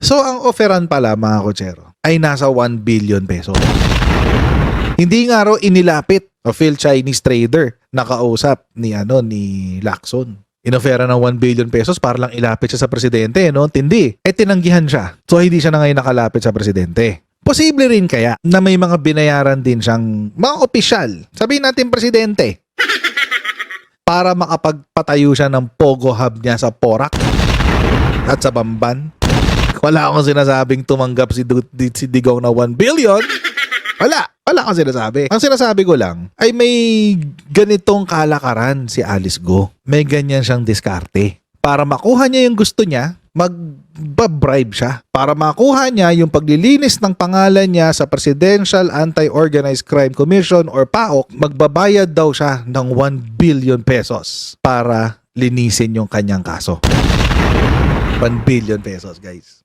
So ang offeran pala mga kotsero ay nasa 1 billion pesos. Hindi nga raw inilapit o Phil Chinese trader na kausap ni Lacson. Inofera ng 1 billion pesos para lang ilapit siya sa presidente, no? Tindi. Tinanggihan siya. So hindi siya na ngayon nakalapit sa presidente. Posible rin kaya na may mga binayaran din siyang mga opisyal, sabihin natin presidente, para makapagpatayo siya ng Pogo Hub niya sa Porac at sa Bamban. Wala akong sinasabing tumanggap si Digong na 1 billion. Wala akong sinasabi. Ang sinasabi ko lang ay may ganitong kalakaran si Alice Go. May ganyan siyang diskarte. Para makuha niya yung gusto niya, magbabribe siya. Para makuha niya yung paglilinis ng pangalan niya sa Presidential Anti-Organized Crime Commission or PAOK, magbabayad daw siya ng 1 billion pesos para linisin yung kanyang kaso. 1 billion pesos, guys.